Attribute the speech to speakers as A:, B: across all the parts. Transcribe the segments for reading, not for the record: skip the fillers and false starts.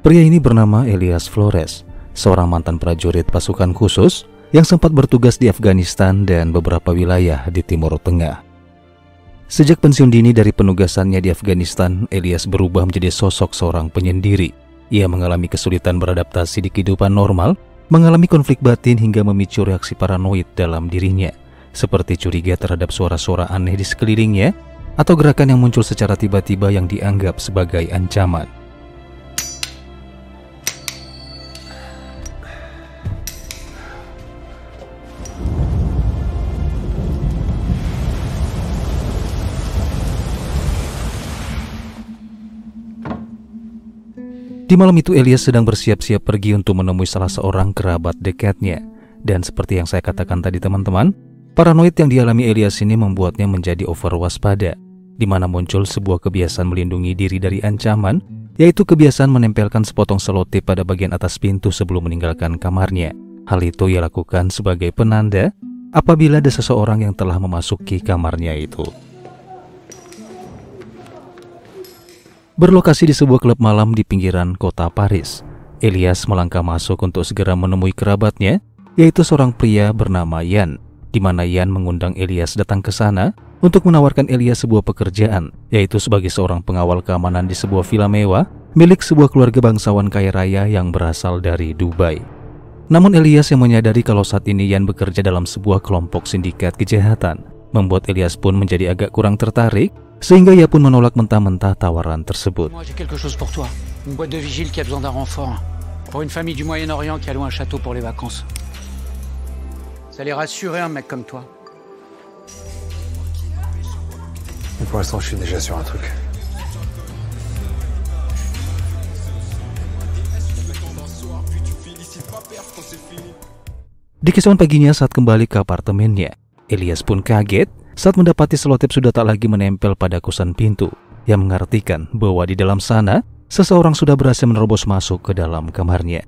A: Pria ini bernama Elias Flores, seorang mantan prajurit pasukan khusus yang sempat bertugas di Afghanistan dan beberapa wilayah di Timur Tengah. Sejak pensiun dini dari penugasannya di Afghanistan, Elias berubah menjadi sosok seorang penyendiri. Ia mengalami kesulitan beradaptasi di kehidupan normal, mengalami konflik batin hingga memicu reaksi paranoid dalam dirinya, seperti curiga terhadap suara-suara aneh di sekelilingnya atau gerakan yang muncul secara tiba-tiba yang dianggap sebagai ancaman. Di malam itu Elias sedang bersiap-siap pergi untuk menemui salah seorang kerabat dekatnya. Dan seperti yang saya katakan tadi teman-teman, paranoid yang dialami Elias ini membuatnya menjadi over waspada, di mana muncul sebuah kebiasaan melindungi diri dari ancaman, yaitu kebiasaan menempelkan sepotong selotip pada bagian atas pintu sebelum meninggalkan kamarnya. Hal itu ia lakukan sebagai penanda apabila ada seseorang yang telah memasuki kamarnya itu. Berlokasi di sebuah klub malam di pinggiran kota Paris, Elias melangkah masuk untuk segera menemui kerabatnya, yaitu seorang pria bernama Yan, di mana Yan mengundang Elias datang ke sana untuk menawarkan Elias sebuah pekerjaan, yaitu sebagai seorang pengawal keamanan di sebuah villa mewah milik sebuah keluarga bangsawan kaya raya yang berasal dari Dubai. Namun Elias yang menyadari kalau saat ini Yan bekerja dalam sebuah kelompok sindikat kejahatan, membuat Elias pun menjadi agak kurang tertarik, sehingga ia pun menolak mentah-mentah tawaran tersebut.
B: Moi j'ai quelque chose pour toi. Une boîte de vigile qui a besoin d'un renfort. Pour une famille du Moyen-Orient qui a loué un château pour les vacances. Ça allait rassurer un mec comme toi.
C: Mais pour l'instant, je suis déjà sur un truc.
A: Di keesokan paginya saat kembali ke apartemennya, Elias pun kaget saat mendapati selotip sudah tak lagi menempel pada kusen pintu, yang mengartikan bahwa di dalam sana seseorang sudah berhasil menerobos masuk ke dalam kamarnya.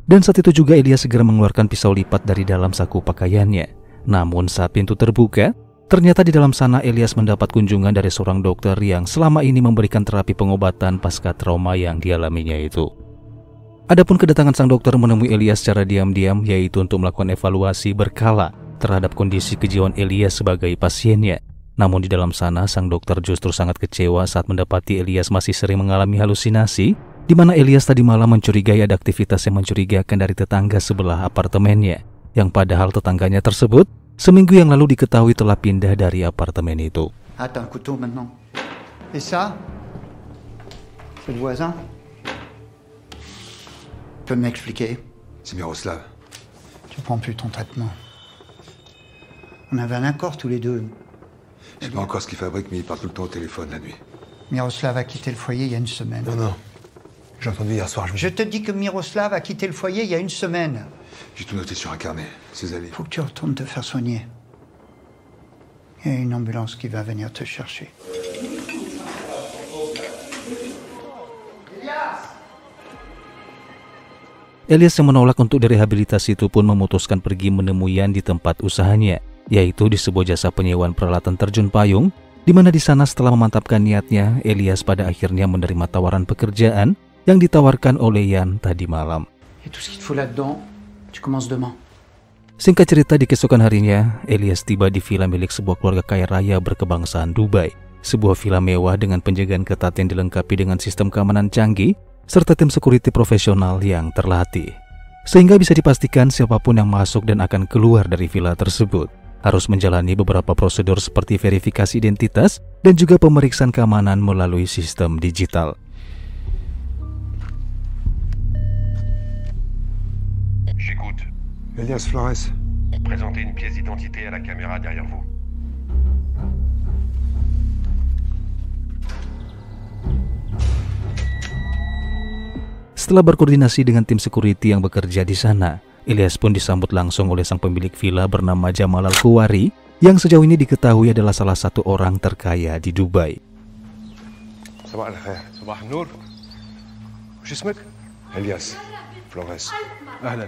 A: Dan saat itu juga Elias segera mengeluarkan pisau lipat dari dalam saku pakaiannya. Namun saat pintu terbuka, ternyata di dalam sana Elias mendapat kunjungan dari seorang dokter yang selama ini memberikan terapi pengobatan pasca trauma yang dialaminya itu. Adapun kedatangan sang dokter menemui Elias secara diam-diam, yaitu untuk melakukan evaluasi berkala terhadap kondisi kejiwaan Elias sebagai pasiennya. Namun di dalam sana sang dokter justru sangat kecewa saat mendapati Elias masih sering mengalami halusinasi, di mana Elias tadi malam mencurigai ada aktivitas yang mencurigakan dari tetangga sebelah apartemennya, yang padahal tetangganya tersebut seminggu yang lalu diketahui telah pindah dari apartemen itu.
D: Ah, t'as un couteau maintenant. Et ça? C'est le voisin? Tu peux m'expliquer?
C: C'est Miroslav.
D: Tu prends plus ton traitement. On avait un accord tous les deux.
C: Je sais pas encore ce qu'il fabrique, mais il parle tout le temps au téléphone la nuit.
D: Miroslav a quitté le foyer il y a une semaine.
C: Non, non. J'ai entendu hier soir.
D: Je te dis que Miroslav a quitté le foyer il y a une semaine.
C: J'ai tout noté sur un carnet. Ses amis.
D: Faut que tu retournes te faire soigner. Il y a une ambulance qui va venir te chercher.
A: Elias yang menolak untuk direhabilitasi itu pun memutuskan pergi menemui Yan di tempat usahanya, yaitu di sebuah jasa penyewaan peralatan terjun payung, di mana di sana setelah memantapkan niatnya, Elias pada akhirnya menerima tawaran pekerjaan yang ditawarkan oleh Yan tadi malam. Singkat cerita, di keesokan harinya, Elias tiba di villa milik sebuah keluarga kaya raya berkebangsaan Dubai, sebuah villa mewah dengan penjagaan ketat yang dilengkapi dengan sistem keamanan canggih serta tim security profesional yang terlatih, sehingga bisa dipastikan siapapun yang masuk dan akan keluar dari villa tersebut harus menjalani beberapa prosedur seperti verifikasi identitas dan juga pemeriksaan keamanan melalui sistem digital.
E: J'écoute.
C: Elias Flores.
E: Présentez une pièce d'identité à la caméra derrière vous.
A: Setelah berkoordinasi dengan tim security yang bekerja di sana, Elias pun disambut langsung oleh sang pemilik villa bernama Jamal Al-Kuwari, yang sejauh ini diketahui adalah salah satu orang terkaya di Dubai.
C: Sabah al-khair. Sabah al-nur. Wش اسمك? Elias Flores. Ahlan.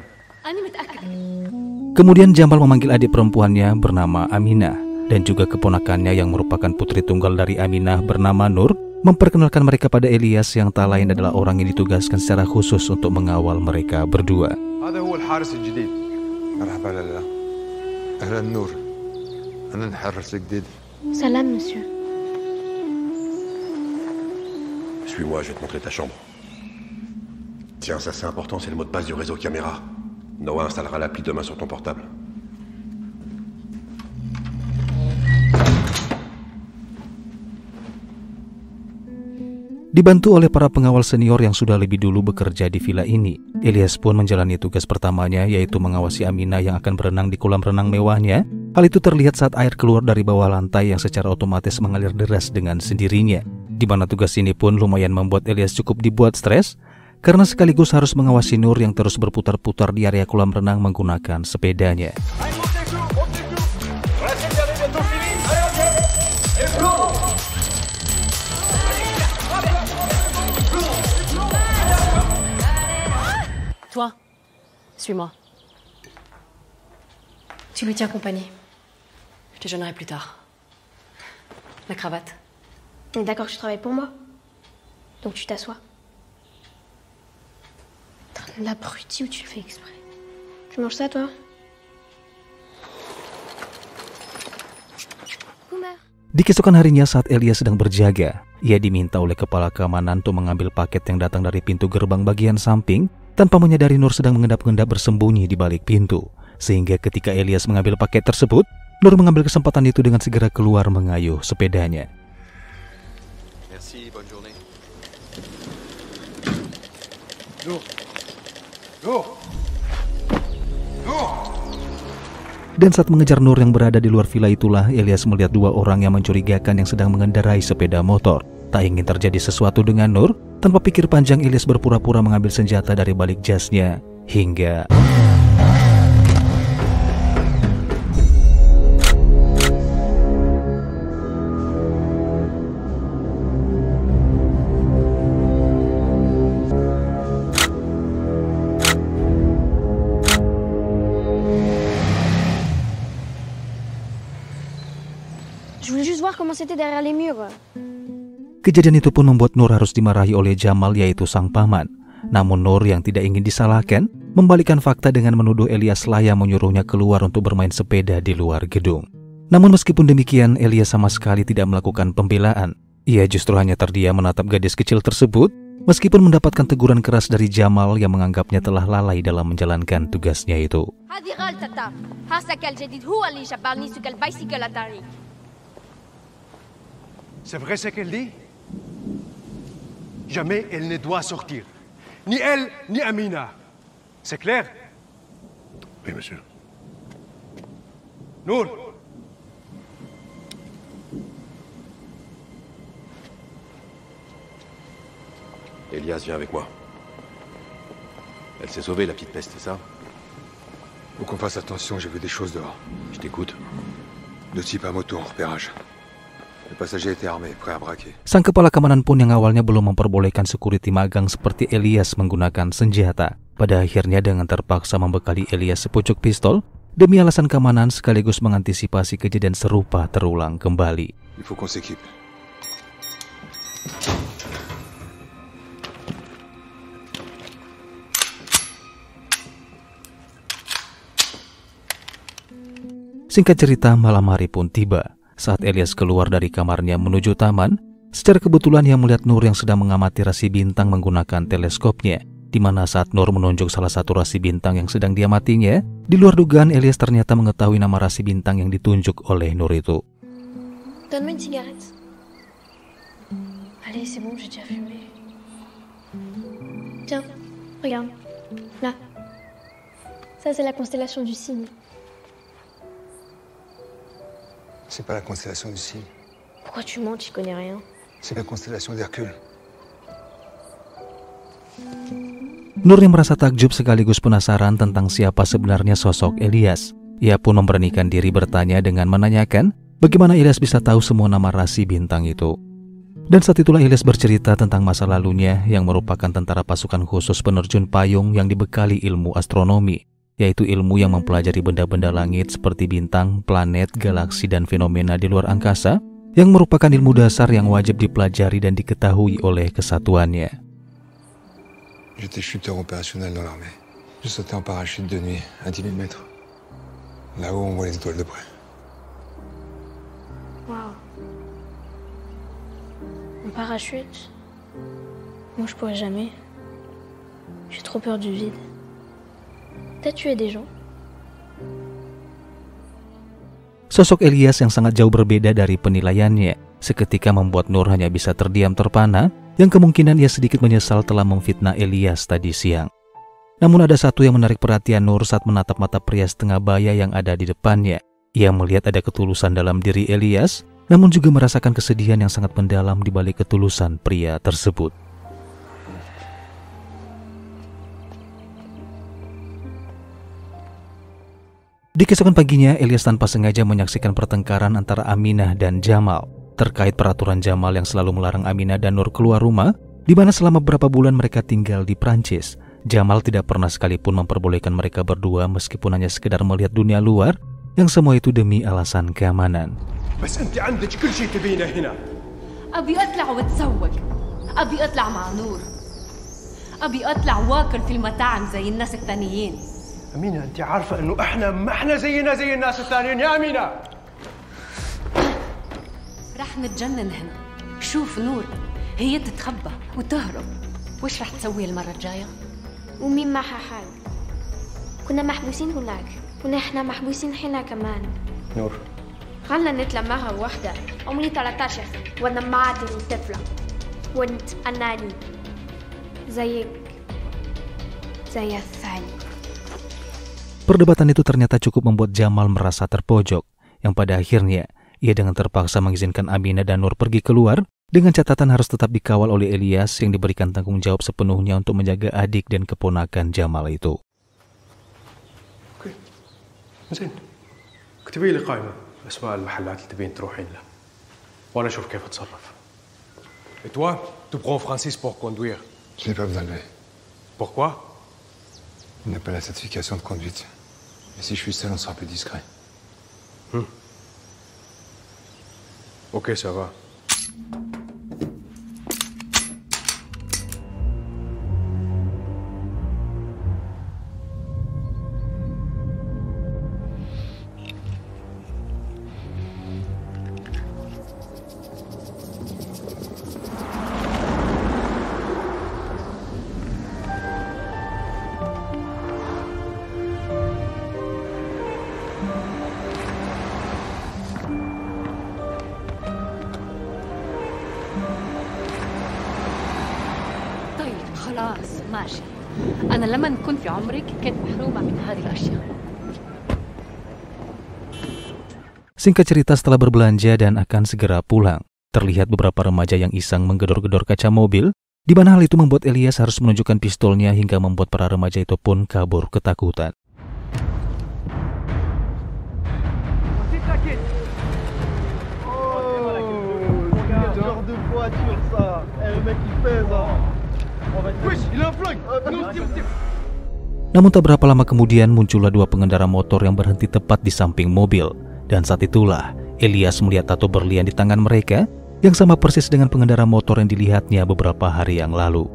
A: Kemudian Jamal memanggil adik perempuannya bernama Aminah dan juga keponakannya yang merupakan putri tunggal dari Aminah bernama Nur memperkenalkan mereka pada Elias yang tak lain adalah orang yang ditugaskan secara khusus untuk mengawal mereka berdua.
C: هذا هو الحارس الجديد. مرحبا لالا. أهلا نور. أنا الحارس الجديد.
F: Salam, monsieur.
E: Suis-moi, je vais te montrer ta chambre. Tiens, ça c'est important, c'est le mot de passe du réseau caméra. Noah installera l'appli demain sur ton portable.
A: Dibantu oleh para pengawal senior yang sudah lebih dulu bekerja di villa ini, Elias pun menjalani tugas pertamanya, yaitu mengawasi Aminah yang akan berenang di kolam renang mewahnya. Hal itu terlihat saat air keluar dari bawah lantai yang secara otomatis mengalir deras dengan sendirinya. Di mana tugas ini pun lumayan membuat Elias cukup dibuat stres, karena sekaligus harus mengawasi Nur yang terus berputar-putar di area kolam renang menggunakan sepedanya.
F: Toi, suis-moi. Tu me tiens compagnie. Je te gênerai plus tard. La cravate.
G: On est d'accord que tu travailles pour moi. Donc tu t'assois. T'es un abruti ou tu le fais exprès? Tu manges ça, toi? Boomer.
A: Di keesokan harinya saat Elias sedang berjaga, ia diminta oleh kepala keamanan untuk mengambil paket yang datang dari pintu gerbang bagian samping. Tanpa menyadari Nur sedang mengendap-endap bersembunyi di balik pintu. Sehingga ketika Elias mengambil paket tersebut, Nur mengambil kesempatan itu dengan segera keluar mengayuh sepedanya.
E: Merci, bonne journée.
A: Dan saat mengejar Nur yang berada di luar villa itulah, Elias melihat dua orang yang mencurigakan yang sedang mengendarai sepeda motor. Tak ingin terjadi sesuatu dengan Nur, tanpa pikir panjang Elias berpura-pura mengambil senjata dari balik jasnya, hingga
G: Je voulais juste voir comment c'était derrière les murs.
A: kejadian itu pun membuat Nur harus dimarahi oleh Jamal, yaitu sang paman. Namun Nur yang tidak ingin disalahkan, membalikkan fakta dengan menuduh Elias Laya menyuruhnya keluar untuk bermain sepeda di luar gedung. Namun meskipun demikian, Elias sama sekali tidak melakukan pembelaan. Ia justru hanya terdiam menatap gadis kecil tersebut, meskipun mendapatkan teguran keras dari Jamal yang menganggapnya telah lalai dalam menjalankan tugasnya itu.
H: C'est vrai ce qu'elle dit? Jamais elle ne doit sortir. Ni elle, ni Amina. C'est clair?
E: Oui, monsieur.
H: Nour!
E: Elias, viens avec moi. Elle s'est sauvée, la petite peste, c'est ça?
C: Faut qu'on fasse attention, j'ai vu des choses dehors.
E: Je t'écoute.
C: Deux types à moto en repérage. Le passager était armé, prêt à braquer.
A: Sang kepala keamanan pun yang awalnya belum memperbolehkan security magang seperti Elias menggunakan senjata, pada akhirnya dengan terpaksa membekali Elias sepucuk pistol demi alasan keamanan sekaligus mengantisipasi kejadian serupa terulang kembali.
C: Il faut qu'on s'équipe.
A: Singkat cerita, malam hari pun tiba. Saat Elias keluar dari kamarnya menuju taman, secara kebetulan ia melihat Nur yang sedang mengamati rasi bintang menggunakan teleskopnya. Di mana saat Nur menunjuk salah satu rasi bintang yang sedang diamatinya, di luar dugaan Elias ternyata mengetahui nama rasi bintang yang ditunjuk oleh Nur itu.
G: Donne-moi une cigarette. Allez, c'est bon, j'ai déjà fumé. Tiens, regarde. Là. Ça, c'est la constellation du Cygne.
C: C'est pas la constellation du Cygne.
G: Pourquoi tu mens, tu connais rien?
C: C'est la constellation d'Hercule.
A: Nur yang merasa takjub sekaligus penasaran tentang siapa sebenarnya sosok Elias. Ia pun memberanikan diri bertanya dengan menanyakan bagaimana Elias bisa tahu semua nama rasi bintang itu. Dan saat itulah Elias bercerita tentang masa lalunya yang merupakan tentara pasukan khusus penerjun payung yang dibekali ilmu astronomi, yaitu ilmu yang mempelajari benda-benda langit seperti bintang, planet, galaksi, dan fenomena di luar angkasa yang merupakan ilmu dasar yang wajib dipelajari dan diketahui oleh kesatuannya.
C: J'étais chuteur opérationnel dans l'armée. Je sautais en parachute de nuit à 10 000 mètres. Là-haut, on voit les étoiles de près.
G: Waouh. En parachute? Moi, je pourrais jamais. J'ai trop peur du vide. T'as tué des gens?
A: Sosok Elias yang sangat jauh berbeda dari penilaiannya seketika membuat Nur hanya bisa terdiam terpana, yang kemungkinan ia sedikit menyesal telah memfitnah Elias tadi siang. Namun ada satu yang menarik perhatian Nur saat menatap mata pria setengah baya yang ada di depannya. Ia melihat ada ketulusan dalam diri Elias, namun juga merasakan kesedihan yang sangat mendalam di balik ketulusan pria tersebut. Di keesokan paginya, Elias tanpa sengaja menyaksikan pertengkaran antara Aminah dan Jamal terkait peraturan Jamal yang selalu melarang Aminah dan Nur keluar rumah, di mana selama beberapa bulan mereka tinggal di Prancis. Jamal tidak pernah sekalipun memperbolehkan mereka berdua meskipun hanya sekedar melihat dunia luar, yang semua itu demi alasan keamanan.
H: بس أنت عندك كل شيء تبينه هنا.
F: أبي أطلع وأتزوج. أبي أطلع مع نور. أبي أطلع وآكل في المطاعم زي الناس التانيين.
H: أمينة أنت عارفة إنه إحنا ما إحنا زينا زي الناس الثانيين يا أمينة.
F: رح نتجنن هنا. شوف نور هي تتخبى وتهرب. وش رح تسوي المرة الجاية؟
G: ومين معها حال؟ كنا محبوسين هناك ونحن محبوسين هنا كمان.
H: نور
G: خلنا نطلع معها وحدة. عمري 13 وأنا معدن طفلة وأنت أناني زيك زي الثاني.
A: Perdebatan itu ternyata cukup membuat Jamal merasa terpojok, yang pada akhirnya ia dengan terpaksa mengizinkan Aminah dan Nur pergi keluar dengan catatan harus tetap dikawal oleh Elias yang diberikan tanggung jawab sepenuhnya untuk menjaga adik dan keponakan Jamal itu.
H: اوكي زين اكتبي لي قائمة اسماء المحلات اللي تبين تروحين لها وانا اشوف كيف اتصرف. Et toi, tu prends Francis pour conduire.
C: Je n'ai pas besoin de lui.
H: Pourquoi?
C: Il n'a pas la certification de conduite. Mais si je suis seul, on sera plus discret.
H: Ok, ça va.
F: خلاص ماشي. أنا لما كنت في عمرك كنت محرومة من هذه الأشياء.
A: Singkat cerita, setelah berbelanja dan akan segera pulang, terlihat beberapa remaja yang iseng menggedor-gedor kaca mobil, di mana hal itu membuat Elias harus menunjukkan pistolnya hingga membuat para remaja itu pun kabur ketakutan. Namun tak berapa lama kemudian muncullah dua pengendara motor yang berhenti tepat di samping mobil. Dan saat itulah Elias melihat tato berlian di tangan mereka yang sama persis dengan pengendara motor yang dilihatnya beberapa hari yang lalu.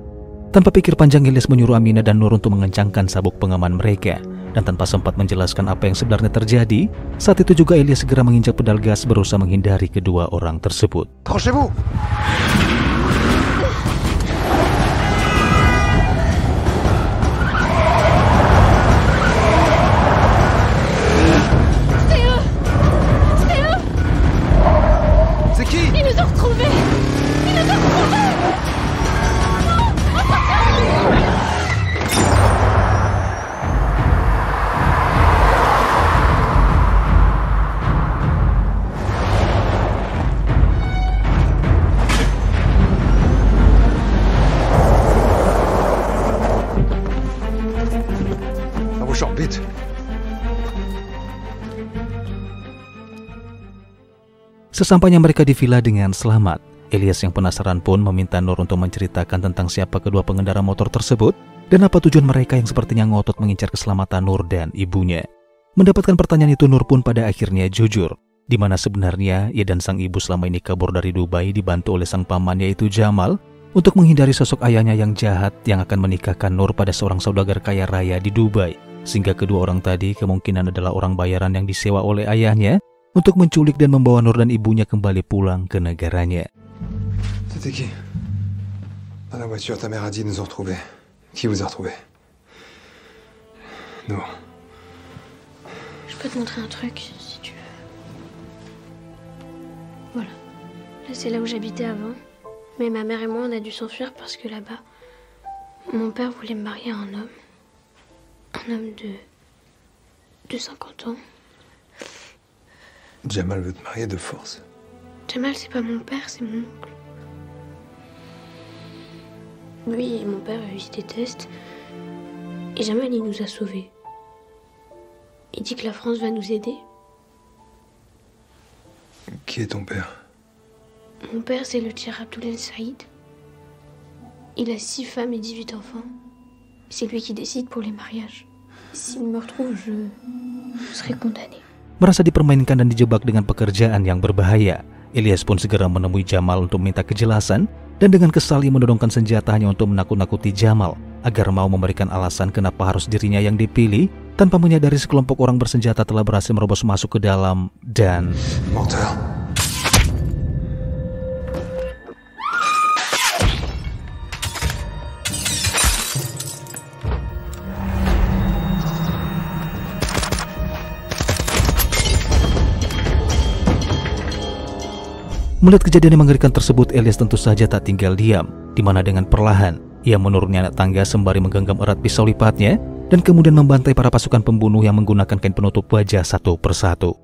A: Tanpa pikir panjang, Elias menyuruh Aminah dan Nur untuk mengencangkan sabuk pengaman mereka. Dan tanpa sempat menjelaskan apa yang sebenarnya terjadi, saat itu juga Elias segera menginjak pedal gas berusaha menghindari kedua orang tersebut.
C: Tranchez-vous!
A: Sesampainya mereka di villa dengan selamat, Elias yang penasaran pun meminta Nur untuk menceritakan tentang siapa kedua pengendara motor tersebut dan apa tujuan mereka yang sepertinya ngotot mengincar keselamatan Nur dan ibunya. Mendapatkan pertanyaan itu, Nur pun pada akhirnya jujur di mana sebenarnya ia dan sang ibu selama ini kabur dari Dubai dibantu oleh sang paman yaitu Jamal untuk menghindari sosok ayahnya yang jahat yang akan menikahkan Nur pada seorang saudagar kaya raya di Dubai. Sehingga kedua orang tadi kemungkinan adalah orang bayaran yang disewa oleh ayahnya untuk menculik dan membawa Nur dan ibunya kembali pulang ke negaranya.
C: C'était qui? Dans la voiture, ta mère a dit nous ont retrouvés. Qui vous a retrouvés? Nous.
G: Je peux te montrer un truc, si tu veux. Voilà. Là, c'est là où j'habitais avant. Mais ma mère et moi, on a dû s'enfuir parce que là-bas, mon père voulait me marier à un homme. Un homme de 50 ans.
C: Jamal veut te marier de force.
G: Jamal, c'est pas mon père, c'est mon oncle. Lui et mon père, ils se détestent. Et Jamal, il nous a sauvés. Il dit que la France va nous aider.
C: Qui est ton père?
G: Mon père, c'est le Tir Abdoul Saïd. Il a 6 femmes et 18 enfants. C'est lui qui décide pour les mariages. S'il me retrouve, je serai condamné.
A: Merasa dipermainkan dan dijebak dengan pekerjaan yang berbahaya, Ilyas pun segera menemui Jamal untuk minta kejelasan dan dengan kesal ia mendorongkan senjatanya untuk menakut-nakuti Jamal agar mau memberikan alasan kenapa harus dirinya yang dipilih tanpa menyadari sekelompok orang bersenjata telah berhasil merobos masuk ke dalam dan...
C: Menteur.
A: Melihat kejadian yang mengerikan tersebut, Ilyas tentu saja tak tinggal diam, di mana dengan perlahan ia menuruni anak tangga sembari menggenggam erat pisau lipatnya dan kemudian membantai para pasukan pembunuh yang menggunakan kain penutup wajah satu persatu.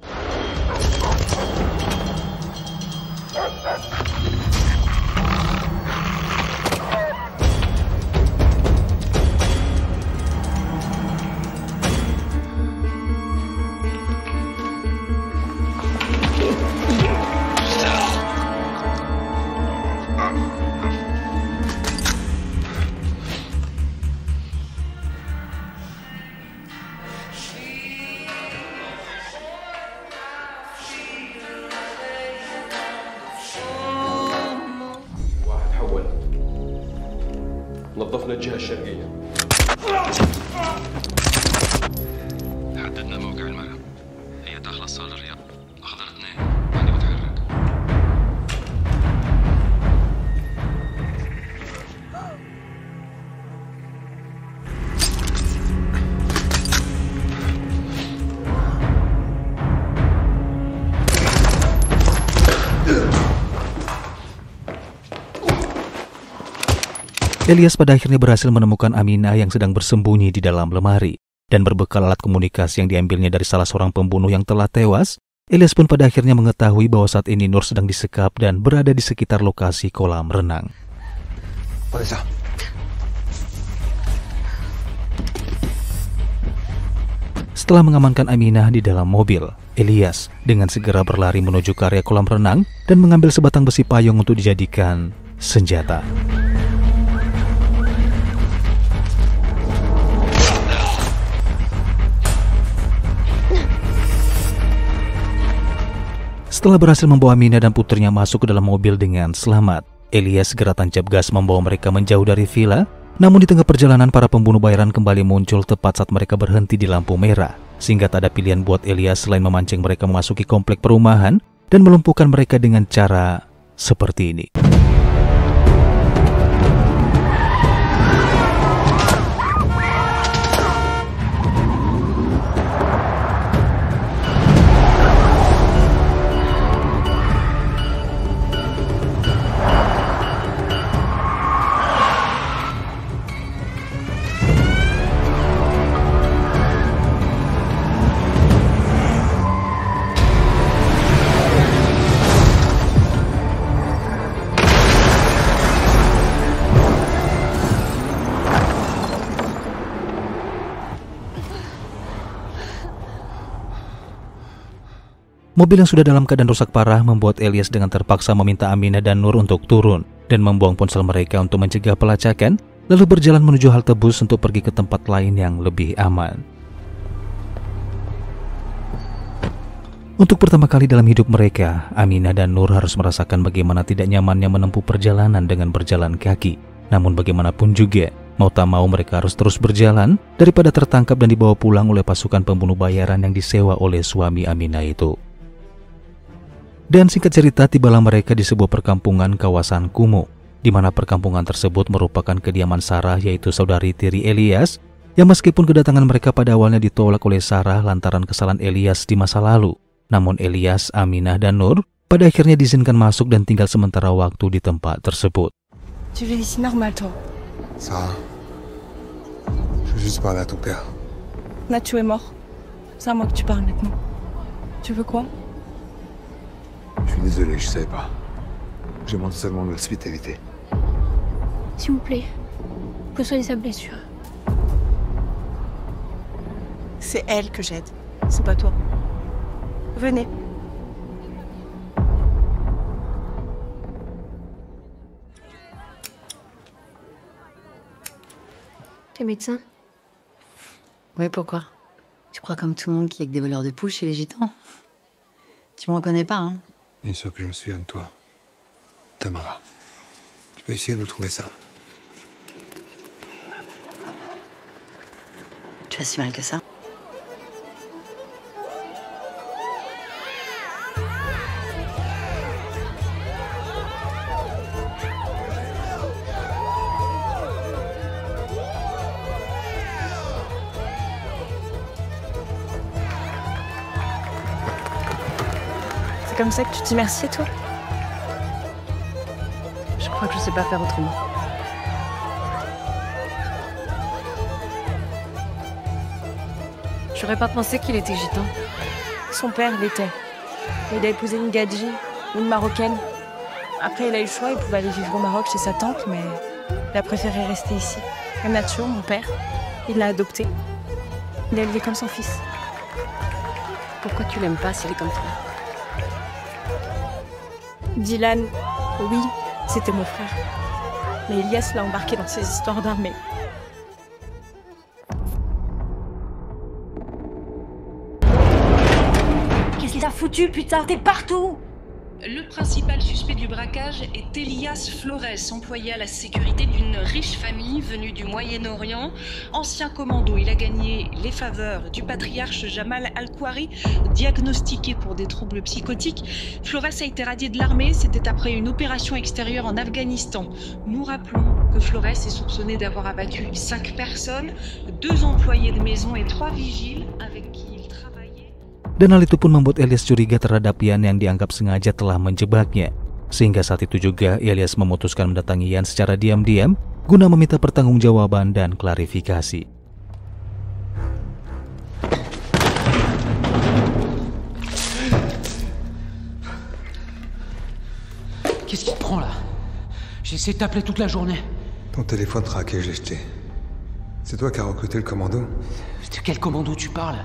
H: نظفنا الجهة الشرقية.
I: حددنا موقع الملعب. هي داخل الصالة الرياض. أخضر 2 ماني متحرك.
A: Ilyas pada akhirnya berhasil menemukan Aminah yang sedang bersembunyi di dalam lemari. Dan berbekal alat komunikasi yang diambilnya dari salah seorang pembunuh yang telah tewas, Ilyas pun pada akhirnya mengetahui bahwa saat ini Nur sedang disekap dan berada di sekitar lokasi kolam renang. Setelah mengamankan Aminah di dalam mobil, Ilyas dengan segera berlari menuju ke area kolam renang dan mengambil sebatang besi payung untuk dijadikan senjata. Setelah berhasil membawa Aminah dan putrinya masuk ke dalam mobil dengan selamat, Ilyas segera tancap gas membawa mereka menjauh dari villa. Namun di tengah perjalanan para pembunuh bayaran kembali muncul tepat saat mereka berhenti di lampu merah, sehingga tak ada pilihan buat Ilyas selain memancing mereka memasuki komplek perumahan dan melumpuhkan mereka dengan cara seperti ini. Mobil yang sudah dalam keadaan rusak parah membuat Ilyas dengan terpaksa meminta Aminah dan Nur untuk turun dan membuang ponsel mereka untuk mencegah pelacakan, lalu berjalan menuju halte bus untuk pergi ke tempat lain yang lebih aman. Untuk pertama kali dalam hidup mereka, Aminah dan Nur harus merasakan bagaimana tidak nyamannya menempuh perjalanan dengan berjalan kaki. Namun bagaimanapun juga, mau tak mau mereka harus terus berjalan daripada tertangkap dan dibawa pulang oleh pasukan pembunuh bayaran yang disewa oleh suami Aminah itu. Dan singkat cerita, tibalah mereka di sebuah perkampungan kawasan kumuh, di mana perkampungan tersebut merupakan kediaman Sarah, yaitu saudari tiri Elias, yang meskipun kedatangan mereka pada awalnya ditolak oleh Sarah lantaran kesalahan Elias di masa lalu, namun Elias, Aminah, dan Nur pada akhirnya diizinkan masuk dan tinggal sementara waktu di tempat tersebut.
J: Tu vis ici normal, toi?
C: Sarah, je veux juste parler à ton père.
J: Nacho est mort. C'est à moi que tu parles maintenant. Tu veux quoi?
C: Je suis désolé, je savais pas. Je demande seulement de l'hospitalité.
G: S'il vous plaît, que soigne sa blessure.
J: C'est elle que j'aide, c'est pas toi. Venez.
G: T'es médecin?
K: Ouais, pourquoi? Tu crois comme tout le monde qu'il y a que des voleurs de poules chez les gitans? Tu me reconnais pas, hein?
C: Bien sûr que je me souviens de toi. Tamara. Tu peux essayer de me trouver ça.
K: Tu as si mal que ça?
J: C'est comme ça que tu dis merci, toi?
K: Je crois que je sais pas faire autrement.
F: J'aurais pas pensé qu'il était gitan.
J: Son père l'était. Il a épousé une gadji, une marocaine. Après, il a eu le choix, il pouvait aller vivre au Maroc chez sa tante, mais il a préféré rester ici. Et Nacho, mon père, il l'a adopté. Il l'a élevé comme son fils.
F: Pourquoi tu l'aimes pas s'il est comme toi?
J: Dylan, oui, c'était mon frère. Mais Elias l'a embarqué dans ses histoires d'armée.
F: Qu'est-ce qu'il t'a foutu, putain? T'es partout!
L: Le principal suspect du braquage est Elias Flores, employé à la sécurité d'une riche famille venue du Moyen-Orient. Ancien commando, il a gagné les faveurs du patriarche Jamal Al-Khouari, diagnostiqué pour des troubles psychotiques. Flores a été radié de l'armée, c'était après une opération extérieure en Afghanistan. Nous rappelons que Flores est soupçonné d'avoir abattu 5 personnes, 2 employés de maison et 3 vigiles avec qui il travaillait.
A: Dan hal itu pun membuat Elias curiga terhadap Ian yang dianggap sengaja telah menjebaknya. Sehingga saat itu juga Elias memutuskan mendatangi Ian secara diam-diam guna meminta pertanggungjawaban dan klarifikasi.
B: Qu'est-ce qui te prend là? J'ai essayé de t'appeler toute la journée.
C: Ton téléphone traqué, je l'ai jeté. C'est toi qui as recruté le commando?
B: De quel commando tu parles?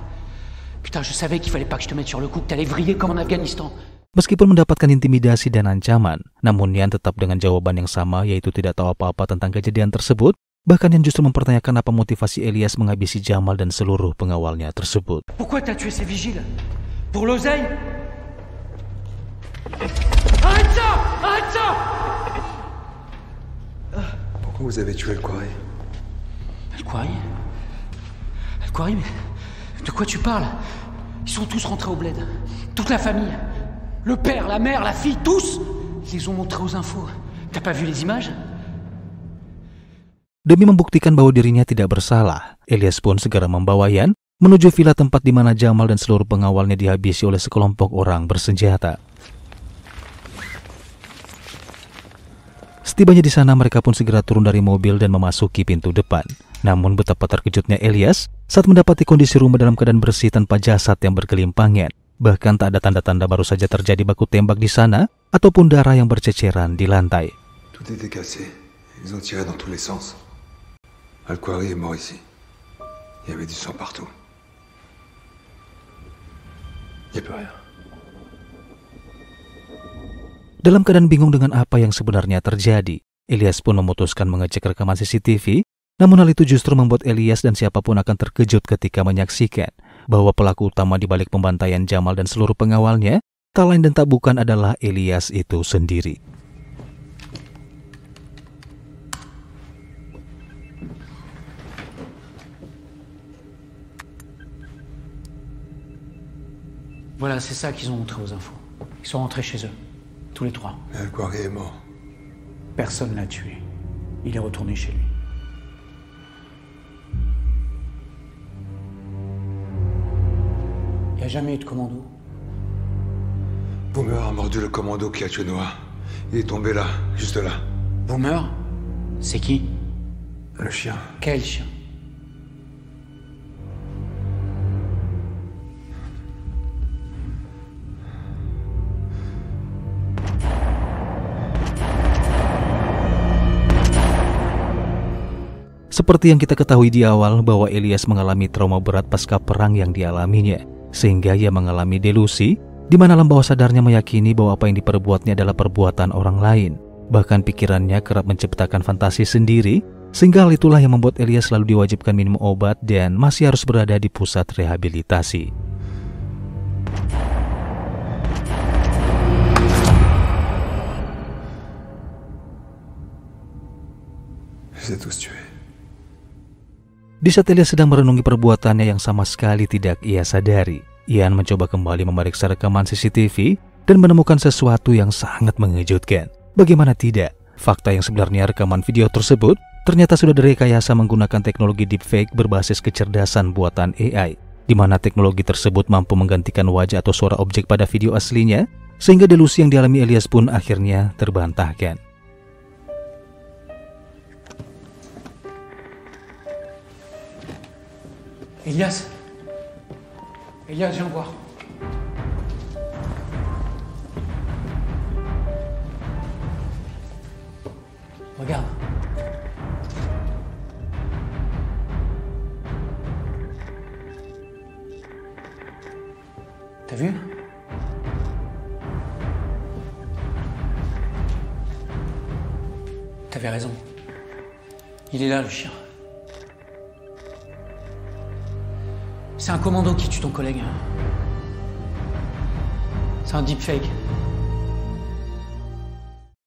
B: Putain, je savais qu'il fallait pas que je te mette sur le coup, que t'allais vriller comme en Afghanistan.
A: Meskipun mendapatkan intimidasi dan ancaman, namun Ian tetap dengan jawaban yang sama, yaitu tidak tahu apa-apa tentang kejadian tersebut. Bahkan Ian justru mempertanyakan apa motivasi Elias menghabisi Jamal dan seluruh pengawalnya tersebut.
B: Pourquoi t'as tué ces vigiles? Pour l'oseille? Arrête ça! Arrête ça!
C: Pourquoi vous avez tué Al-Khouari?
B: Al-Khouari? Al-Khouari, mais... De quoi tu parles? Ils sont tous rentrés au bled. Toute la famille. Le père, la mère, la fille, tous! Ils les ont montrés aux infos. T'as pas vu les images?
A: Demi membuktikan bahwa dirinya tidak bersalah, Elias pun segera membawa Ian menuju villa tempat di mana Jamal dan seluruh pengawalnya dihabisi oleh sekelompok orang bersenjata. Setibanya di sana, mereka pun segera turun dari mobil dan memasuki pintu depan. Namun betapa terkejutnya Elias saat mendapati kondisi rumah dalam keadaan bersih tanpa jasad yang bergelimpangan. Bahkan tak ada tanda-tanda baru saja terjadi baku tembak di sana ataupun darah yang berceceran di lantai.
C: Tout était cassé. Ils ont tiré dans tous les sens. Al-Khouari est mort ici. Il y avait du sang partout. Il n'y a plus rien.
A: Dalam keadaan bingung dengan apa yang sebenarnya terjadi, Elias pun memutuskan mengecek rekaman CCTV. Namun hal itu justru membuat Elias dan siapapun akan terkejut ketika menyaksikan bahwa pelaku utama di balik pembantaian Jamal dan seluruh pengawalnya tak lain dan tak bukan adalah Elias itu sendiri.
B: Voilà, c'est ça qu'ils ont montré aux infos. Ils sont rentrés chez eux, tous les trois.
C: El Kouari est mort.
B: Personne l'a tué. Il est retourné chez lui. Il n'y a jamais eu de commando.
C: Boomer a mordu le commando qui a tué Noah. Il est tombé là, juste là.
B: Boomer? C'est qui?
C: Le chien.
B: Quel chien?
A: Seperti yang kita ketahui di awal bahwa Elias mengalami trauma berat pasca perang yang dialaminya, sehingga ia mengalami delusi, di mana alam bawah sadarnya meyakini bahwa apa yang diperbuatnya adalah perbuatan orang lain. Bahkan pikirannya kerap menciptakan fantasi sendiri, sehingga hal itulah yang membuat Elias selalu diwajibkan minum obat dan masih harus berada di pusat rehabilitasi.
C: Je les ai tous tués.
A: Di saat Elias sedang merenungi perbuatannya yang sama sekali tidak ia sadari, Ian mencoba kembali memeriksa rekaman CCTV dan menemukan sesuatu yang sangat mengejutkan. Bagaimana tidak, fakta yang sebenarnya rekaman video tersebut ternyata sudah direkayasa menggunakan teknologi deepfake berbasis kecerdasan buatan AI, di mana teknologi tersebut mampu menggantikan wajah atau suara objek pada video aslinya, sehingga delusi yang dialami Elias pun akhirnya terbantahkan.
B: Elias, viens me voir. Regarde. T'as vu? T'avais raison. Il est là, le chien. C'est un commando qui tue ton collègue. C'est un deepfake.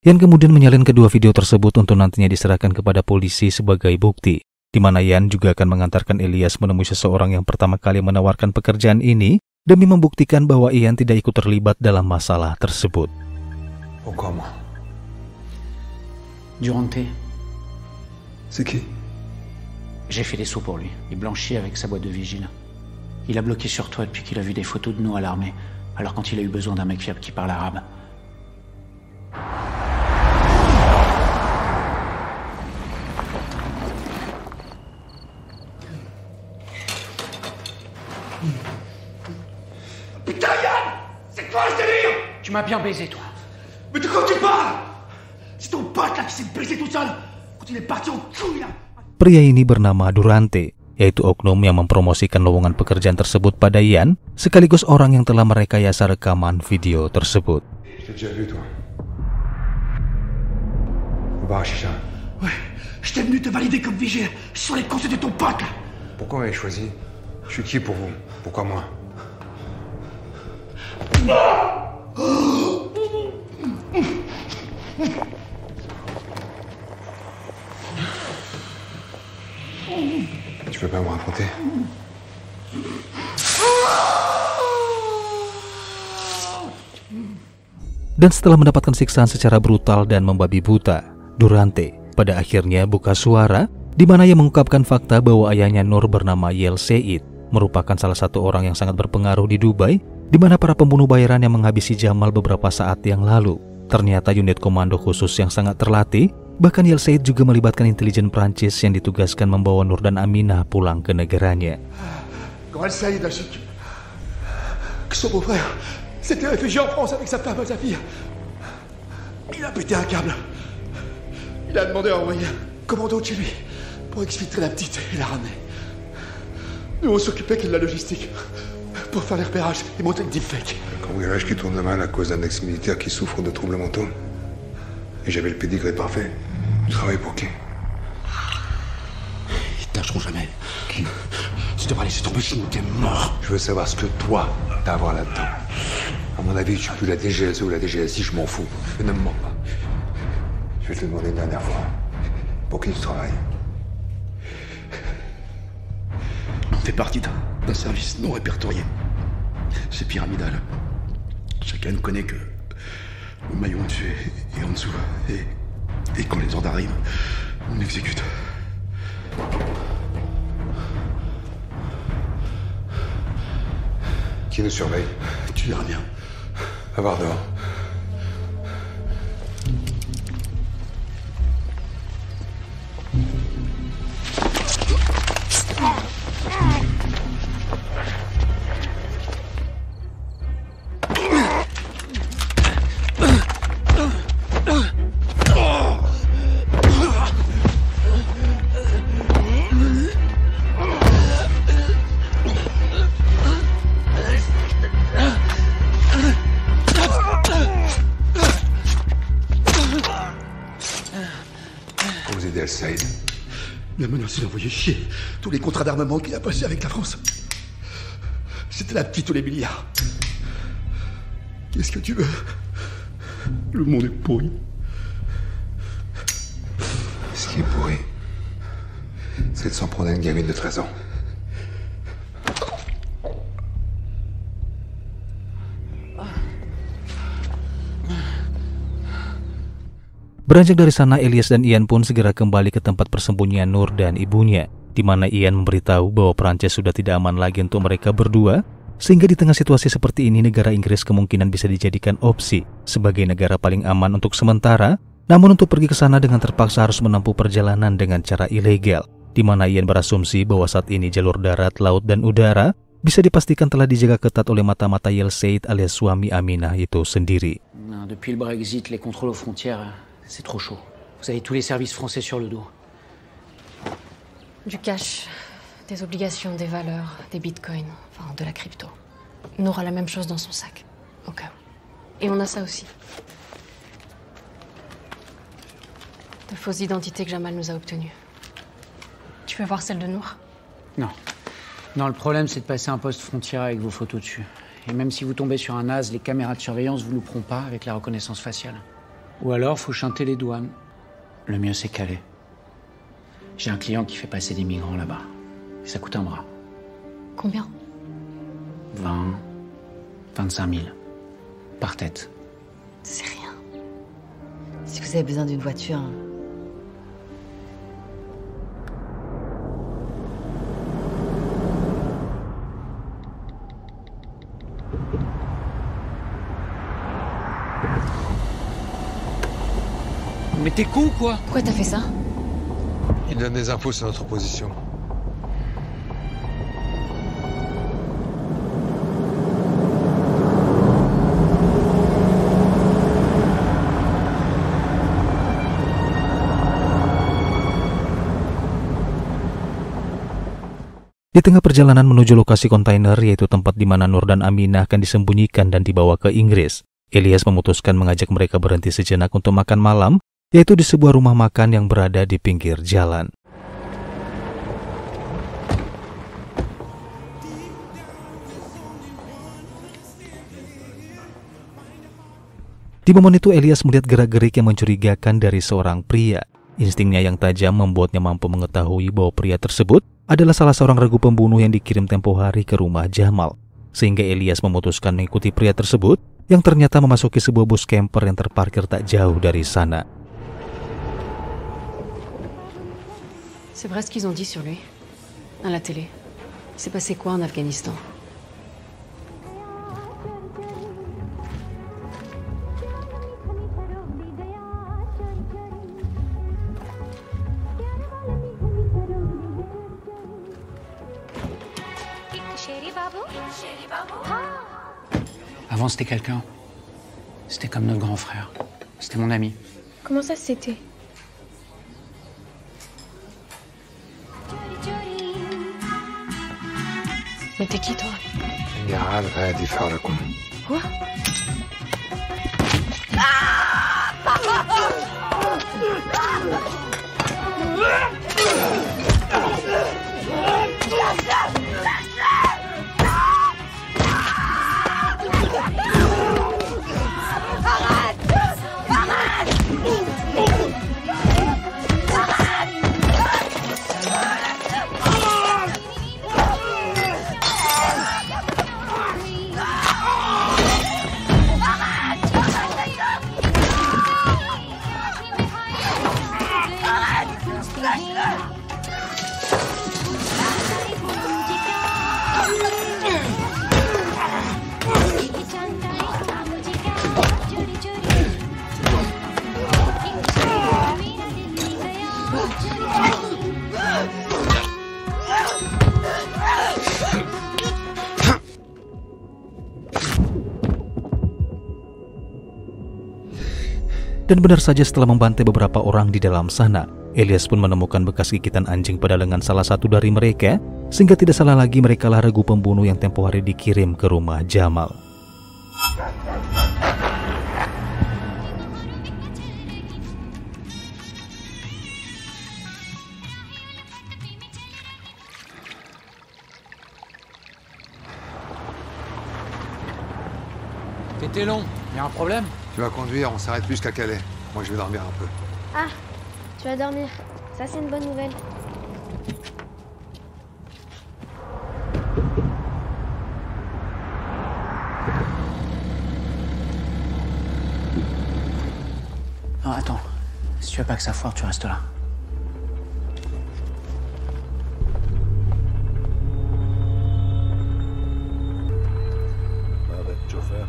A: Ian kemudian menyalin kedua video tersebut untuk nantinya diserahkan kepada polisi sebagai bukti, di mana Ian juga akan mengantarkan Elias menemui seseorang yang pertama kali menawarkan pekerjaan ini demi membuktikan bahwa Ian tidak ikut terlibat dalam masalah tersebut.
C: Pourquoi moi?
B: Durante.
C: C'est qui?
B: J'ai fait des sous pour lui. Il blanchit avec sa boîte de vigile. Il a bloqué sur toi depuis qu'il a vu des photos de nous à l'armée. Alors quand il a eu besoin d'un mec fiable qui parle arabe.
M: Putain Yann! C'est quoi ce délire?
B: Tu m'as bien baisé toi.
M: Mais de quoi tu parles? C'est ton pote là qui s'est baisé tout seul quand il est parti en couille là.
A: Pria ini bernama Durante, yaitu oknum yang mempromosikan lowongan pekerjaan tersebut pada Ian, sekaligus orang yang telah merekayasa rekaman video tersebut.
C: Je t'ai déjà vu, toi. Au bar à chicha.
M: Ouais, j'étais venu te valider comme vigile sur les conseils de ton pote là.
C: Pourquoi m'avez choisi? Je suis qui pour vous? Pourquoi moi? Tu peux pas me raconter?
A: Dan setelah mendapatkan siksaan secara brutal dan membabi buta, Durante pada akhirnya buka suara di mana ia mengungkapkan fakta bahwa ayahnya Nur bernama Yel Said merupakan salah satu orang yang sangat berpengaruh di Dubai, di mana para pembunuh bayaran yang menghabisi Jamal beberapa saat yang lalu ternyata unit komando khusus yang sangat terlatih. Bahkan Yel Said juga melibatkan intelijen Prancis yang ditugaskan membawa Nur dan Aminah pulang ke negaranya.
M: Quand El Saïd a su que son beau-frère s'était réfugié en France avec sa femme et sa fille, il a pété un câble. Il a demandé à envoyer un commando de chez lui pour exfiltrer la petite et la ramener. Nous on s'occupait que de la logistique pour faire les repérages et monter le deepfake.
C: Un cambriolage qui tourne mal à cause d'un ex-militaire qui souffre de troubles mentaux. Et j'avais le pédigré parfait. Tu travailles pour qui?
M: Ils tâcheront jamais.
C: Qui?
M: Tu devrais laisser tomber, sinon t'es mort.
C: Je veux savoir ce que toi, t'as à voir là-dedans. À mon avis, tu pues la DGSE ou la DGSI, je m'en fous. Mais ne me mens pas. Je vais te le demander une dernière fois. Pour qui tu travailles?
M: On fait partie d'un service non répertorié. C'est pyramidal. Chacun ne connaît que le maillon au-dessus et en dessous. Et quand les ordres arrivent, on exécute.
C: Qui nous surveille?
M: Tu verras bien.
C: Va voir dehors.
M: Il a menacé d'envoyer chier tous les contrats d'armement qu'il a passés avec la France. C'était la petite ou les milliards. Qu'est-ce que tu veux? Le monde est pourri.
C: Ce qui est pourri, c'est de s'en prendre à une gamine de 13 ans.
A: Beranjak dari sana, Elias dan Ian pun segera kembali ke tempat persembunyian Nur dan ibunya, di mana Ian memberitahu bahwa Prancis sudah tidak aman lagi untuk mereka berdua, sehingga di tengah situasi seperti ini negara Inggris kemungkinan bisa dijadikan opsi sebagai negara paling aman untuk sementara. Namun untuk pergi ke sana dengan terpaksa harus menempuh perjalanan dengan cara ilegal, di mana Ian berasumsi bahwa saat ini jalur darat, laut, dan udara bisa dipastikan telah dijaga ketat oleh mata-mata Yel Said alias suami Aminah itu sendiri.
B: Depuis le Brexit, les contrôles aux frontières, c'est trop chaud. Vous avez tous les services français sur le dos.
G: Du cash, des obligations, des valeurs, des bitcoins, enfin de la crypto. On aura la même chose dans son sac, au cas où. Et on a ça aussi. De fausses identités que Jamal nous a obtenues. Tu veux voir celle de Nour?
B: Non. Non, le problème, c'est de passer un poste frontière avec vos photos dessus. Et même si vous tombez sur un as, les caméras de surveillance vous louperont pas avec la reconnaissance faciale. Ou alors, faut chanter les douanes. Le mieux, c'est Calais. J'ai un client qui fait passer des migrants là-bas. Et ça coûte un bras.
G: Combien?
B: 20, 25 000. Par tête.
K: C'est rien. Si vous avez besoin d'une voiture...
B: Mais t'es con ou quoi?
G: Pourquoi t'as fait ça?
C: Il donne des infos sur notre position.
A: Di tengah perjalanan menuju lokasi kontainer, yaitu tempat di mana Nur dan Aminah akan disembunyikan dan dibawa ke Inggris, Elias memutuskan mengajak mereka berhenti sejenak untuk makan malam, yaitu di sebuah rumah makan yang berada di pinggir jalan. Di momen itu Elias melihat gerak-gerik yang mencurigakan dari seorang pria. Instingnya yang tajam membuatnya mampu mengetahui bahwa pria tersebut adalah salah seorang regu pembunuh yang dikirim tempo hari ke rumah Jamal. Sehingga Elias memutuskan mengikuti pria tersebut yang ternyata memasuki sebuah bus camper yang terparkir tak jauh dari sana.
G: C'est vrai ce qu'ils ont dit sur lui, à la télé. Il s'est passé quoi en Afghanistan?
B: Avant, c'était quelqu'un. C'était comme notre grand frère. C'était mon ami.
G: Comment ça c'était? Mais t'es qui toi?
C: Garab غادي يفارقكم.
G: Quoi?
A: Dan benar saja setelah membantai beberapa orang di dalam sana, Elias pun menemukan bekas gigitan anjing pada lengan salah satu dari mereka, sehingga tidak salah lagi mereka lah regu pembunuh yang tempo hari dikirim ke rumah Jamal.
B: T'étais long, y a un problème?
C: Tu vas conduire, on s'arrête plus qu'à Calais. Moi, je vais dormir un peu.
G: Ah, tu vas dormir. Ça, c'est une bonne nouvelle.
B: Non, attends. Si tu veux pas que ça foire, tu restes là.
E: Avec chauffeur.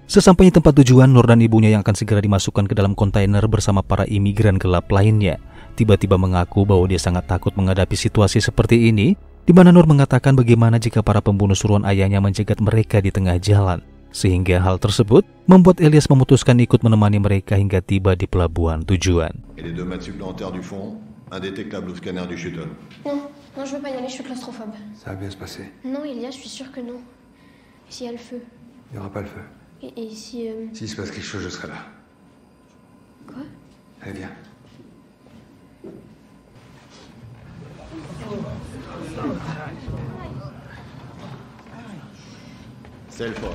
A: Sesampainya tempat tujuan, Nur dan ibunya yang akan segera dimasukkan ke dalam kontainer bersama para imigran gelap lainnya, tiba-tiba mengaku bahwa dia sangat takut menghadapi situasi seperti ini, di mana Nur mengatakan bagaimana jika para pembunuh suruhan ayahnya menjegat mereka di tengah jalan. Sehingga hal tersebut membuat Elias memutuskan ikut menemani mereka hingga tiba di pelabuhan tujuan.
E: Et les 2 mètres supplémentaires du fond, indétectable au scanner du shuttle.
G: Non, non, je veux pas y aller, je suis claustrophobe.
C: Ça va bien se passer.
G: Non, Elias, je suis sûre que non. Et s'il y a le feu?
C: Il n'y aura pas le feu.
G: Et si...
C: S'il se passe quelque chose, je serai là.
G: Quoi?
C: Allez, viens.
E: C'est le fort.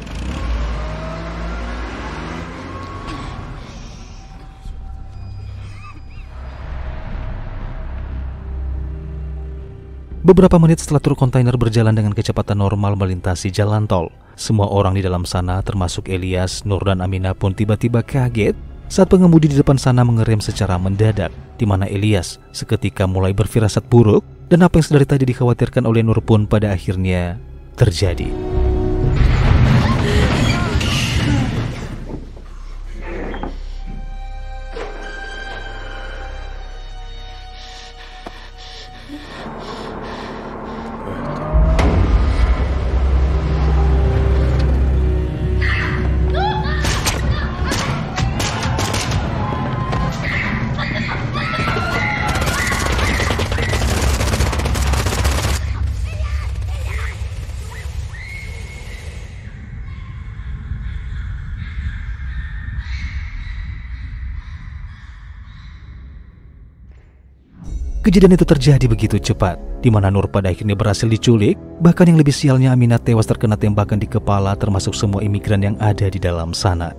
A: Beberapa menit setelah truk kontainer berjalan dengan kecepatan normal melintasi jalan tol, semua orang di dalam sana termasuk Elias, Nur dan Aminah pun tiba-tiba kaget saat pengemudi di depan sana mengerem secara mendadak, di mana Elias seketika mulai berfirasat buruk dan apa yang sedari tadi dikhawatirkan oleh Nur pun pada akhirnya terjadi. Kejadian itu terjadi begitu cepat, di mana Nur pada akhirnya berhasil diculik, bahkan yang lebih sialnya Aminah tewas terkena tembakan di kepala termasuk semua imigran yang ada di dalam sana.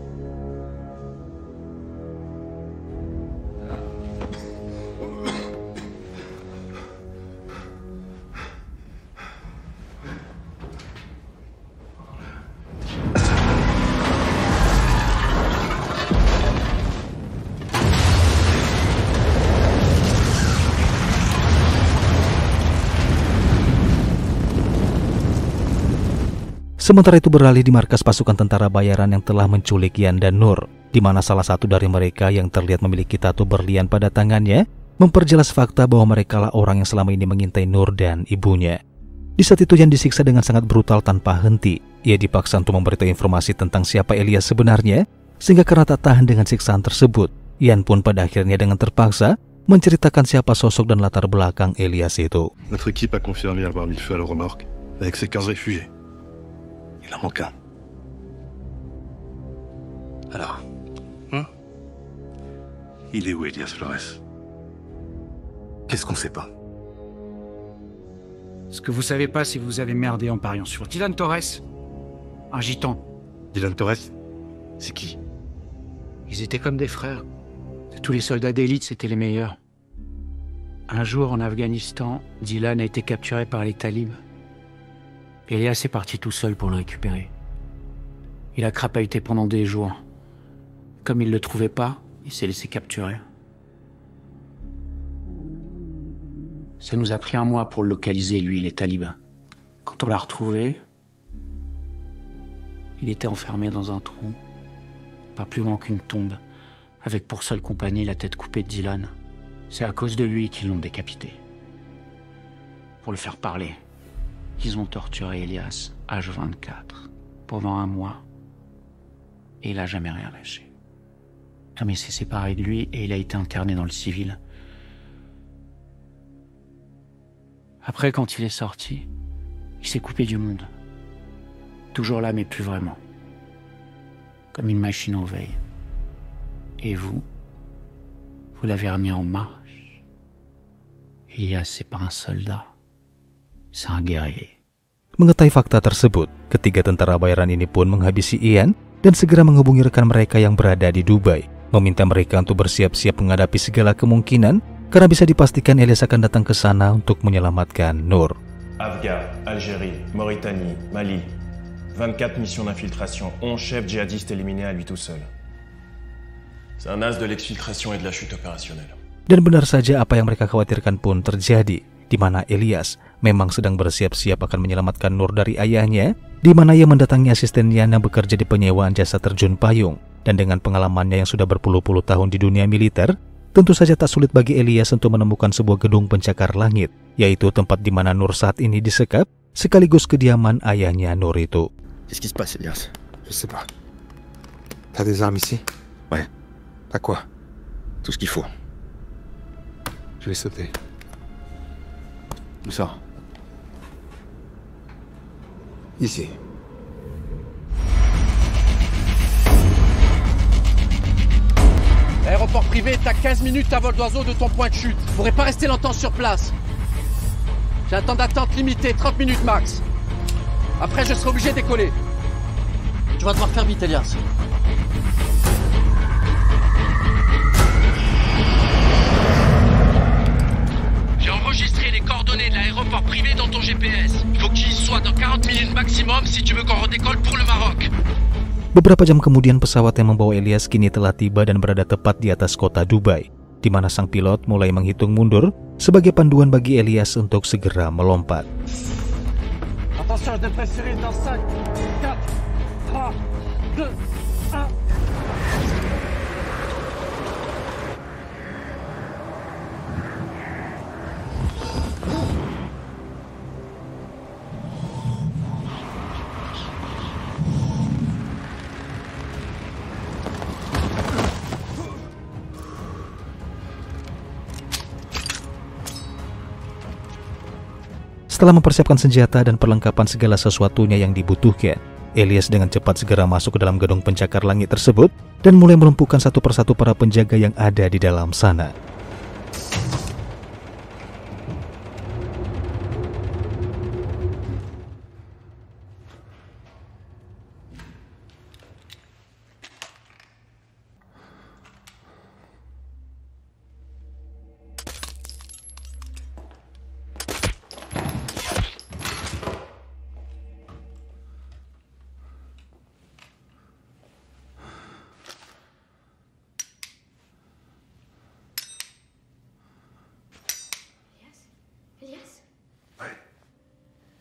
A: Sementara itu beralih di markas pasukan tentara bayaran yang telah menculik Yan dan Nur, di mana salah satu dari mereka yang terlihat memiliki tato berlian pada tangannya memperjelas fakta bahwa mereka lah orang yang selama ini mengintai Nur dan ibunya. Di saat itu Yan disiksa dengan sangat brutal tanpa henti. Ia dipaksa untuk memberitahu informasi tentang siapa Elias sebenarnya, sehingga karena tak tahan dengan siksaan tersebut, Yan pun pada akhirnya dengan terpaksa menceritakan siapa sosok dan latar belakang Elias itu.
E: Notre équipe a confirmé avoir mis le feu à la remorque avec ses 15 réfugiés. Il en manque un.
N: Alors,
E: Il est où, Elias Flores?
N: Qu'est-ce qu'on sait pas?
O: Ce que vous savez pas, c'est que vous avez merdé en pariant sur Dylan Torres, un gitan.
E: Dylan Torres? C'est qui?
O: Ils étaient comme des frères. Tous les soldats d'élite, c'était les meilleurs. Un jour, en Afghanistan, Dylan a été capturé par les talibs. Elias est parti tout seul pour le récupérer. Il a crapahuté pendant des jours. Comme il ne le trouvait pas, il s'est laissé capturer. Ça nous a pris 1 mois pour le localiser, lui, les talibans. Quand on l'a retrouvé, il était enfermé dans un trou, pas plus grand qu'une tombe, avec pour seule compagnie la tête coupée de Dylan. C'est à cause de lui qu'ils l'ont décapité. Pour le faire parler, ils ont torturé Elias, H24, pendant 1 mois. Et il n'a jamais rien lâché. Mais il s'est séparé de lui et il a été interné dans le civil. Après, quand il est sorti, il s'est coupé du monde. Toujours là, mais plus vraiment. Comme une machine en veille. Et vous l'avez remis en marche. Elias, c'est pas un soldat. C'est un guerrier.
A: Mengetahui fakta tersebut, ketiga tentara bayaran ini pun menghabisi Ian dan segera menghubungi rekan mereka yang berada di Dubai, meminta mereka untuk bersiap-siap menghadapi segala kemungkinan karena bisa dipastikan Elias akan datang ke sana untuk menyelamatkan Nour.
P: Afghan, Algérie, Mauritanie, Mali. 24 missions d'infiltration, 11 chefs djihadistes éliminés à lui tout seul. C'est un as de l'exfiltration et de la chute opérationnelle.
A: Dan benar saja apa yang mereka khawatirkan pun terjadi, di mana Elias memang sedang bersiap-siap akan menyelamatkan Nour dari ayahnya, di mana ia mendatangi asistennya yang bekerja di penyewaan jasa terjun payung. Dan dengan pengalamannya yang sudah berpuluh-puluh tahun di dunia militer, tentu saja tak sulit bagi Elias untuk menemukan sebuah gedung pencakar langit, yaitu tempat di mana Nour saat ini disekap, sekaligus kediaman ayahnya Nour itu.
N: Qu'est-ce qui se passe, Elias?
C: Je sais pas. T'as des armes ici?
N: Ouais.
C: T'as quoi?
N: Tout ce qu'il faut.
C: Je vais sauter.
N: Où ça?
C: Ici.
Q: Aéroport privé, t'as 15 minutes à vol d'oiseau de ton point de chute. Je pourrais pas rester longtemps sur place. J'ai un temps d'attente limité, 30 minutes max. Après, je serai obligé de décoller. Tu vas devoir faire vite, Elias.
R: J'ai enregistré les coordonnées de l'aéroport privé dans ton GPS. Il faut que tu y sois dans 40 minutes maximum si tu veux qu'on redécolle pour le Maroc.
A: Beberapa jam kemudian pesawat yang membawa Elias kini telah tiba dan berada tepat di atas kota Dubai, di mana sang pilot mulai menghitung mundur sebagai panduan bagi Elias untuk segera melompat.
Q: Attention, je dépressurise dans 5, 4, 3, 2, 1.
A: Setelah mempersiapkan senjata dan perlengkapan segala sesuatunya yang dibutuhkan, Elias dengan cepat segera masuk ke dalam gedung pencakar langit tersebut dan mulai melumpuhkan satu persatu para penjaga yang ada di dalam sana.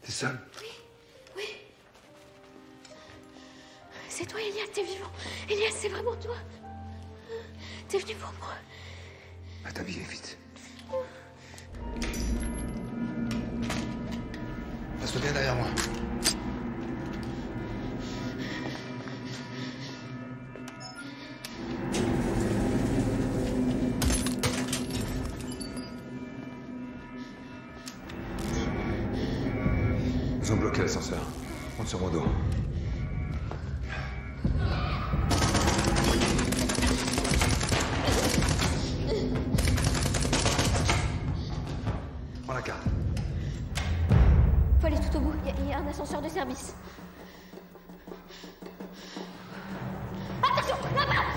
C: T'es seul?
F: Oui, oui. C'est toi, Elias, t'es vivant. Elias, c'est vraiment toi. T'es venu pour moi.
C: Va t'habiller vite. Reste bien derrière moi. Ils ont bloqué l'ascenseur. Monte sur mon dos. Prends la carte.
F: Faut aller tout au bout, il y a un ascenseur de service. Attention, là-bas!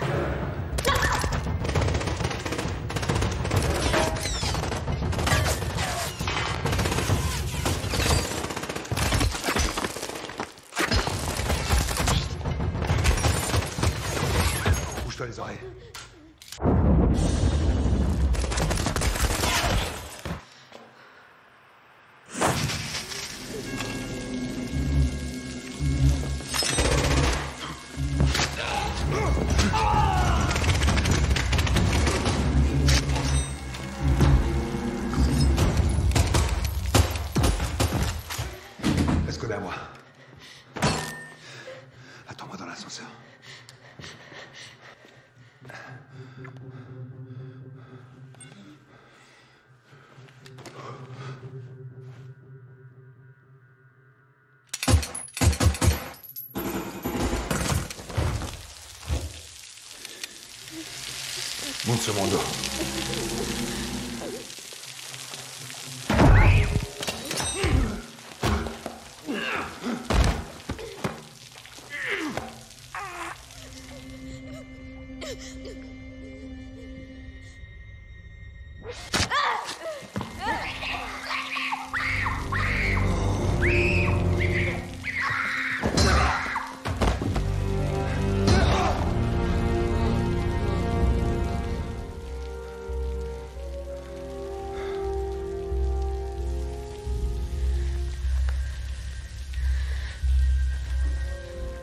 C: Bouge-toi les oreilles. Laisse coller à moi. Attends-moi dans l'ascenseur. Monte sur mon dos.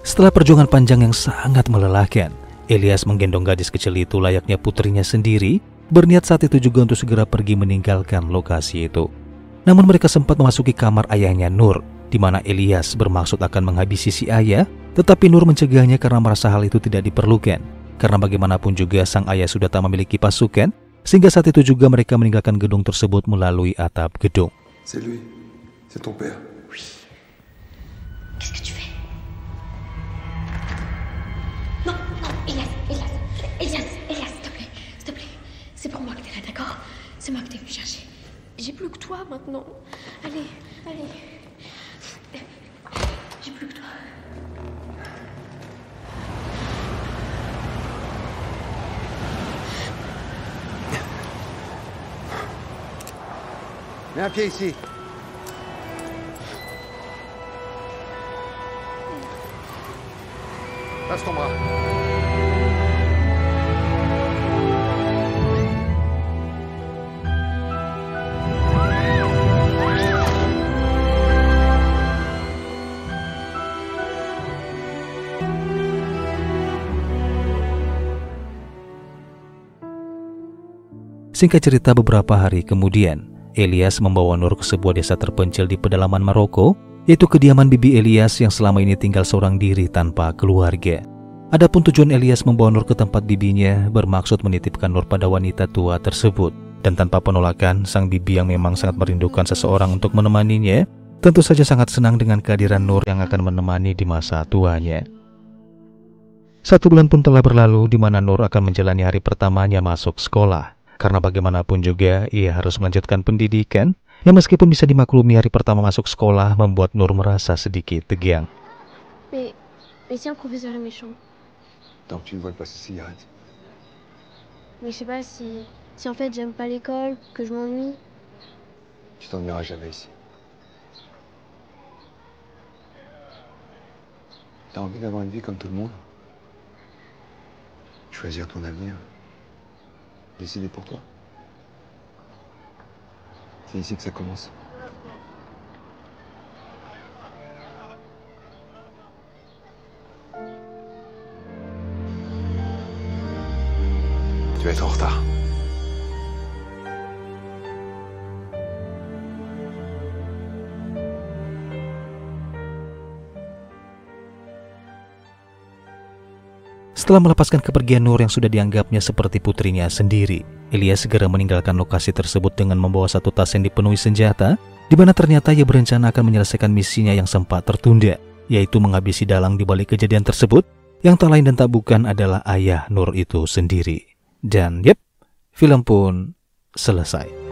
A: Setelah perjuangan panjang yang sangat melelahkan, Elias menggendong gadis kecil itu layaknya putrinya sendiri, berniat saat itu juga untuk segera pergi meninggalkan lokasi itu. Namun mereka sempat memasuki kamar ayahnya Nur, di mana Elias bermaksud akan menghabisi si ayah, tetapi Nur mencegahnya karena merasa hal itu tidak diperlukan. Karena bagaimanapun juga sang ayah sudah tak memiliki pasukan, sehingga saat itu juga mereka meninggalkan gedung tersebut melalui atap gedung.
C: C'est lui. C'est ton père.
G: Oui. Qu'est-ce que tu fais? Non, non, Elias, s'il te plaît. C'est pour moi que t'es là, d'accord? C'est moi que t'es venu chercher. J'ai plus que toi maintenant. Allez. J'ai plus que toi.
C: Mets un pied ici. Passe ton bras.
A: Singkat cerita, beberapa hari kemudian, Elias membawa Nur ke sebuah desa terpencil di pedalaman Maroko, yaitu kediaman bibi Elias yang selama ini tinggal seorang diri tanpa keluarga. Adapun tujuan Elias membawa Nur ke tempat bibinya bermaksud menitipkan Nur pada wanita tua tersebut. Dan tanpa penolakan, sang bibi yang memang sangat merindukan seseorang untuk menemaninya, tentu saja sangat senang dengan kehadiran Nur yang akan menemani di masa tuanya. 1 bulan pun telah berlalu di mana Nur akan menjalani hari pertamanya masuk sekolah. Karena bagaimanapun juga ia harus melanjutkan pendidikan, yang meskipun bisa dimaklumi hari pertama masuk sekolah membuat Nur merasa sedikit tegang.
G: Mais si un professeur est méchant?
C: Tant que tu ne voles pas ces cigarettes.
G: Mais je sais pas si en fait j'aime pas l'école, que je m'ennuie.
C: Tu t'ennuieras jamais ici. T'as envie d'avoir une vie comme tout le monde? Choisir ton avenir. Décider pour toi. C'est ici que ça commence. Tu vas être en retard.
A: Setelah melepaskan kepergian Nur yang sudah dianggapnya seperti putrinya sendiri, Elias segera meninggalkan lokasi tersebut dengan membawa satu tas yang dipenuhi senjata, di mana ternyata ia berencana akan menyelesaikan misinya yang sempat tertunda, yaitu menghabisi dalang di balik kejadian tersebut, yang tak lain dan tak bukan adalah ayah Nur itu sendiri. Dan film pun selesai.